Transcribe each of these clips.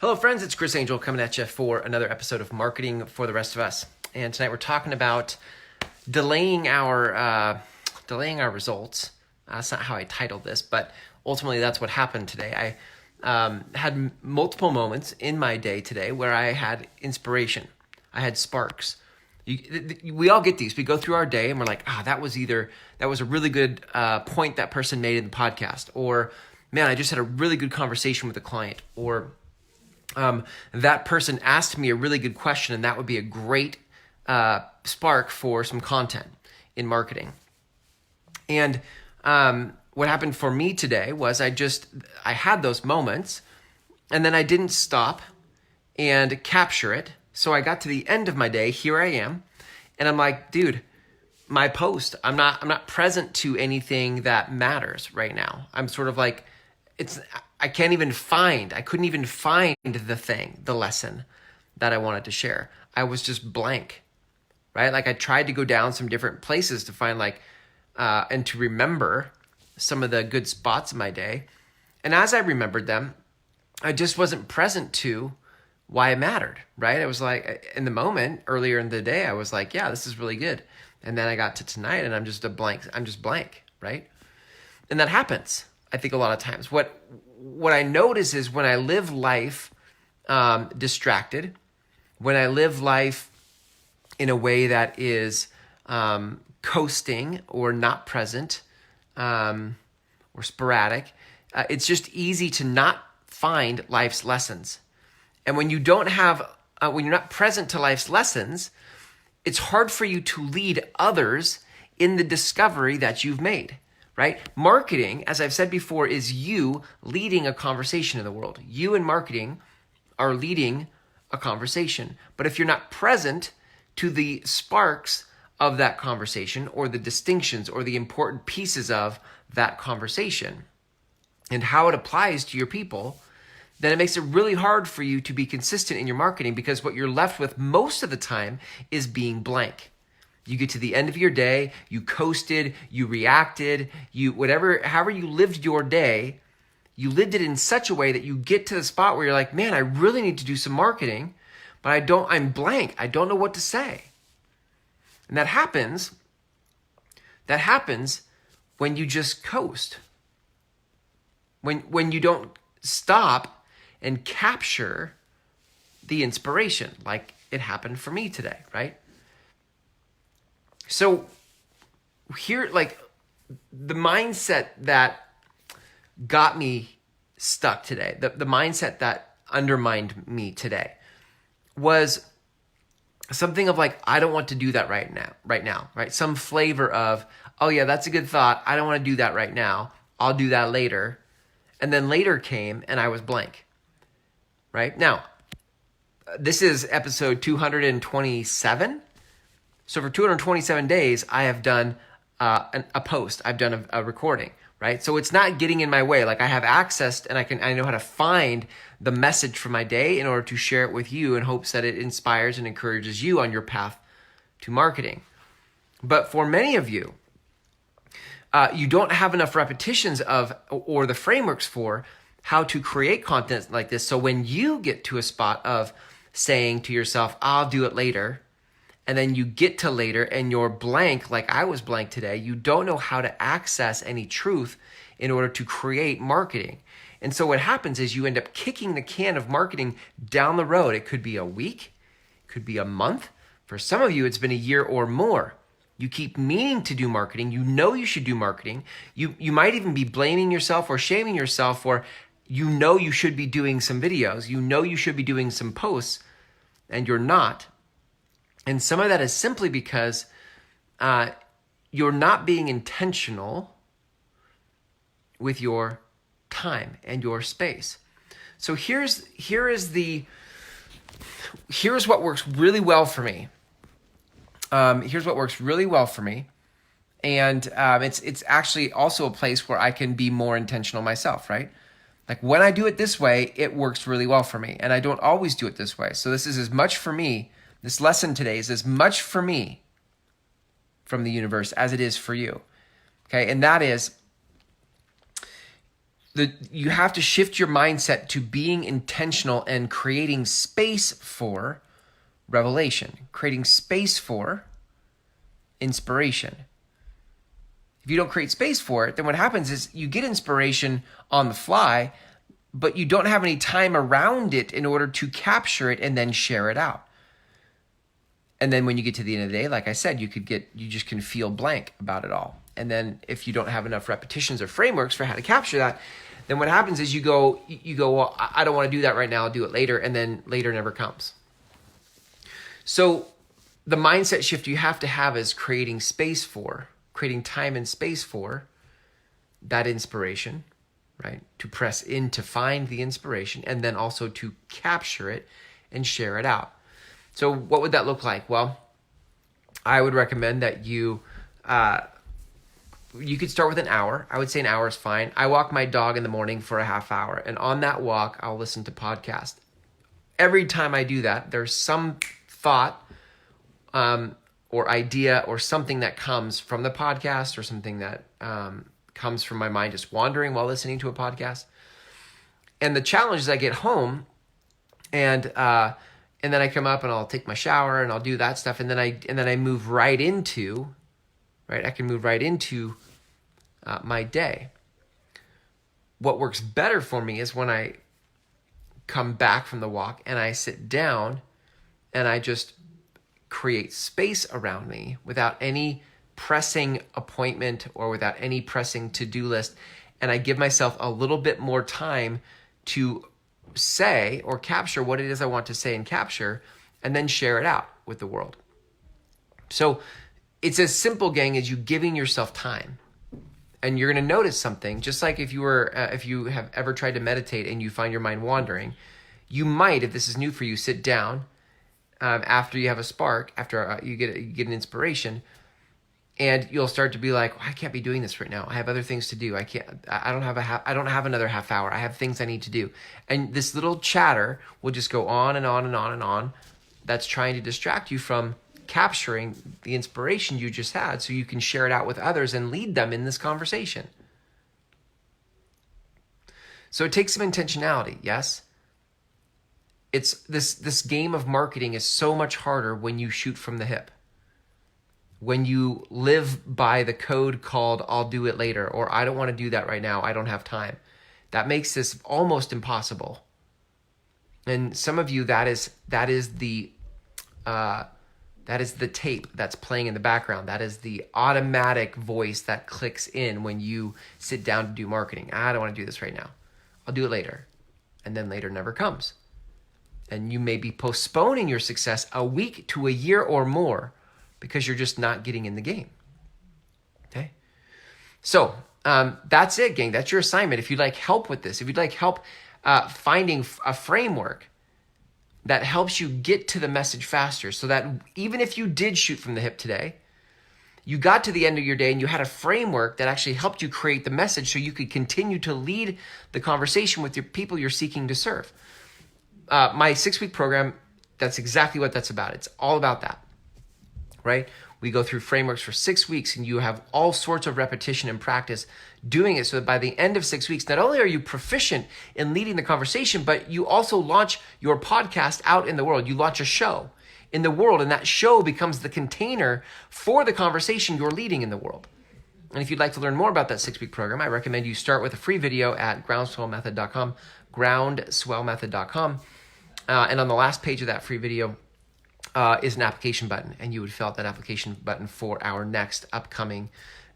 Hello friends, it's Chris Angel coming at you for another episode of Marketing for the Rest of Us. And tonight we're talking about delaying our results. That's not how I titled this, but ultimately that's what happened today. I had multiple moments in my day today where I had inspiration. I had sparks. We all get these. We go through our day and we're like, that was a really good point that person made in the podcast, or man, I just had a really good conversation with a client, or that person asked me a really good question, and that would be a great spark for some content in marketing. And what happened for me today was I had those moments, and then I didn't stop and capture it. So I got to the end of my day. Here I am, and I'm like, dude, my post. I'm not present to anything that matters right now. I'm sort of like, I couldn't even find the lesson that I wanted to share. I was just blank, right? Like I tried to go down some different places to find and to remember some of the good spots in my day. And as I remembered them, I just wasn't present to why it mattered, right? I was like, in the moment earlier in the day, I was like, yeah, this is really good. And then I got to tonight and I'm just blank, right? And that happens, I think, a lot of times. What I notice is when I live life distracted, when I live life in a way that is coasting or not present or sporadic, it's just easy to not find life's lessons. And when you don't have, when you're not present to life's lessons, it's hard for you to lead others in the discovery that you've made. Right? Marketing, as I've said before, is you leading a conversation in the world. You in marketing are leading a conversation. But if you're not present to the sparks of that conversation, or the distinctions or the important pieces of that conversation and how it applies to your people, then it makes it really hard for you to be consistent in your marketing, because what you're left with most of the time is being blank. You get to the end of your day, you coasted, you reacted, however you lived your day, you lived it in such a way that you get to the spot where you're like, man, I really need to do some marketing, but I'm blank. I don't know what to say. And that happens when you just coast. When you don't stop and capture the inspiration, like it happened for me today, right? So here, the mindset that got me stuck today, the mindset that undermined me today was something of I don't want to do that right now, right? Some flavor of, oh yeah, that's a good thought. I don't want to do that right now. I'll do that later. And then later came and I was blank, right? Now, this is episode 227. So for 227 days, I have done a post. I've done a recording, right? So it's not getting in my way. I have access and I know how to find the message for my day in order to share it with you in hopes that it inspires and encourages you on your path to marketing. But for many of you, you don't have enough repetitions or the frameworks for how to create content like this. So when you get to a spot of saying to yourself, I'll do it later, and then you get to later and you're blank, like I was blank today, you don't know how to access any truth in order to create marketing. And so what happens is you end up kicking the can of marketing down the road. It could be a week, it could be a month. For some of you, it's been a year or more. You keep meaning to do marketing. You know you should do marketing. You might even be blaming yourself or shaming yourself for, you should be doing some videos. You should be doing some posts, and you're not. And some of that is simply because you're not being intentional with your time and your space. So here's what works really well for me. Here's what works really well for me. And it's actually also a place where I can be more intentional myself, right? When I do it this way, it works really well for me. And I don't always do it this way. So this is as much for me. This lesson today is as much for me from the universe as it is for you. Okay, and that is, You have to shift your mindset to being intentional and creating space for revelation, creating space for inspiration. If you don't create space for it, then what happens is you get inspiration on the fly, but you don't have any time around it in order to capture it and then share it out. And then when you get to the end of the day, like I said, you just can feel blank about it all. And then if you don't have enough repetitions or frameworks for how to capture that, then what happens is you go, well, I don't want to do that right now. I'll do it later. And then later never comes. So the mindset shift you have to have is creating time and space for that inspiration, right? To press in to find the inspiration and then also to capture it and share it out. So what would that look like? Well, I would recommend that you could start with an hour. I would say an hour is fine. I walk my dog in the morning for a half hour, and on that walk, I'll listen to podcasts. Every time I do that, there's some thought or idea or something that comes from the podcast or something that comes from my mind just wandering while listening to a podcast. And the challenge is I get home and then I come up and I'll take my shower and I'll do that stuff, and then I move right into, right? I can move right into my day. What works better for me is when I come back from the walk and I sit down and I just create space around me without any pressing appointment or without any pressing to-do list. And I give myself a little bit more time to say or capture what it is I want to say and capture, and then share it out with the world. So it's as simple, gang, as you giving yourself time. And you're going to notice something, just like if you have ever tried to meditate and you find your mind wandering, you might, if this is new for you, sit down after you have a spark, after you get an inspiration, and you'll start to be like, I can't be doing this right now. I have other things to do. I don't have another half hour. I have things I need to do. And this little chatter will just go on and on and on and on. That's trying to distract you from capturing the inspiration you just had so you can share it out with others and lead them in this conversation. So it takes some intentionality, yes? It's this game of marketing is so much harder when you shoot from the hip. When you live by the code called I'll do it later, or I don't want to do that right now, I don't have time. That makes this almost impossible. And some of you, that is the tape that's playing in the background. That is the automatic voice that clicks in when you sit down to do marketing. I don't want to do this right now. I'll do it later. And then later never comes. And you may be postponing your success a week to a year or more because you're just not getting in the game. Okay? So that's it, gang. That's your assignment. If you'd like help with this, if you'd like help finding a framework that helps you get to the message faster, so that even if you did shoot from the hip today, you got to the end of your day and you had a framework that actually helped you create the message so you could continue to lead the conversation with your people you're seeking to serve. My 6-week program, that's exactly what that's about. It's all about that, right? We go through frameworks for 6 weeks and you have all sorts of repetition and practice doing it so that by the end of 6 weeks, not only are you proficient in leading the conversation, but you also launch your podcast out in the world. You launch a show in the world, and that show becomes the container for the conversation you're leading in the world. And if you'd like to learn more about that 6-week program, I recommend you start with a free video at groundswellmethod.com, groundswellmethod.com. And on the last page of that free video is an application button, and you would fill out that application button for our next upcoming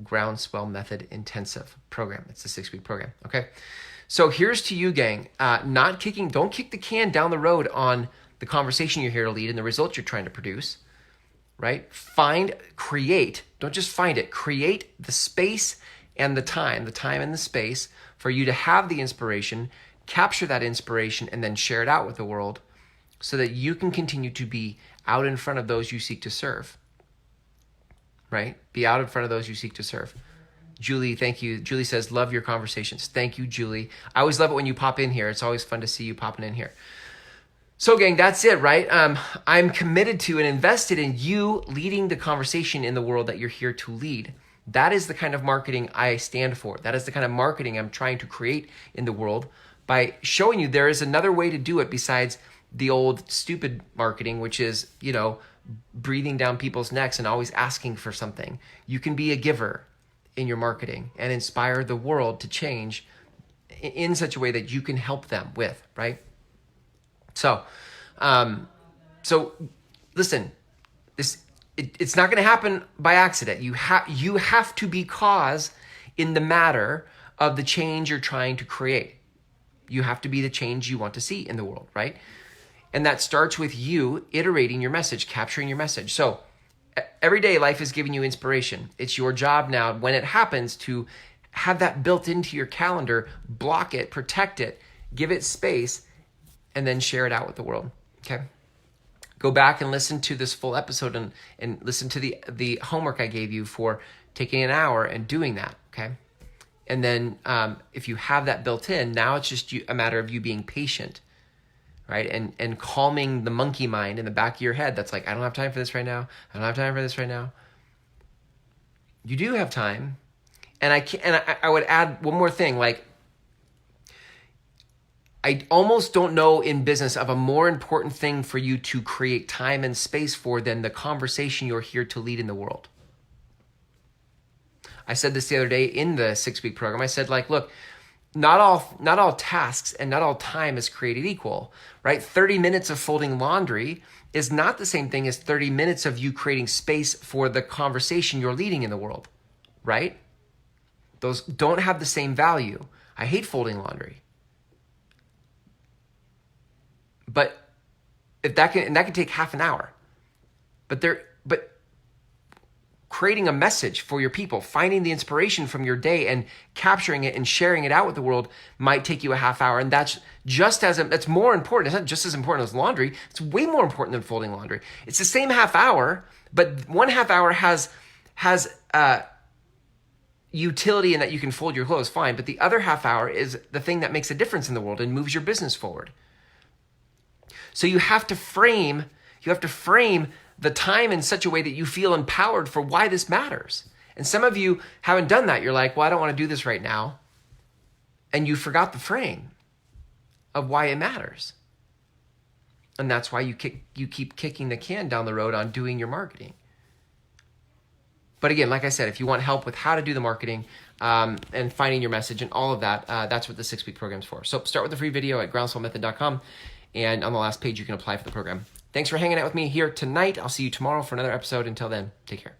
Groundswell Method Intensive program. It's a 6-week program, okay? So here's to you, gang. Don't kick the can down the road on the conversation you're here to lead and the results you're trying to produce, right? Create, don't just find it, create the space and the time and the space for you to have the inspiration, capture that inspiration, and then share it out with the world so that you can continue to be out in front of those you seek to serve, right? Be out in front of those you seek to serve. Julie, thank you. Julie says, love your conversations. Thank you, Julie. I always love it when you pop in here. It's always fun to see you popping in here. So gang, that's it, right? I'm committed to and invested in you leading the conversation in the world that you're here to lead. That is the kind of marketing I stand for. That is the kind of marketing I'm trying to create in the world by showing you there is another way to do it besides the old stupid marketing, which is, breathing down people's necks and always asking for something. You can be a giver in your marketing and inspire the world to change in such a way that you can help them with, right? So listen, it's not going to happen by accident. You have to be cause in the matter of the change you're trying to create. You have to be the change you want to see in the world, right? And that starts with you iterating your message, capturing your message. So every day life is giving you inspiration. It's your job now, when it happens, to have that built into your calendar, block it, protect it, give it space, and then share it out with the world, okay? Go back and listen to this full episode and listen to the homework I gave you for taking an hour and doing that, okay? And then if you have that built in, now it's just a matter of you being patient, right? And calming the monkey mind in the back of your head that's like, I don't have time for this right now. I don't have time for this right now. You do have time. And I would add one more thing, like, I almost don't know in business of a more important thing for you to create time and space for than the conversation you're here to lead in the world. I said this the other day in the 6-week program. I said, like, look, not all tasks and not all time is created equal, right? 30 minutes of folding laundry is not the same thing as 30 minutes of you creating space for the conversation you're leading in the world, right? Those don't have the same value. I hate folding laundry. But if that can take half an hour. But creating a message for your people, finding the inspiration from your day and capturing it and sharing it out with the world might take you a half hour. And that's that's more important. It's not just as important as laundry. It's way more important than folding laundry. It's the same half hour, but one half hour has utility in that you can fold your clothes, fine. But the other half hour is the thing that makes a difference in the world and moves your business forward. So you have to frame the time in such a way that you feel empowered for why this matters. And some of you haven't done that. You're like, well, I don't want to do this right now. And you forgot the frame of why it matters. And that's why you keep kicking the can down the road on doing your marketing. But again, like I said, if you want help with how to do the marketing and finding your message and all of that, that's what the 6-week program is for. So start with the free video at groundswellmethod.com. And on the last page, you can apply for the program. Thanks for hanging out with me here tonight. I'll see you tomorrow for another episode. Until then, take care.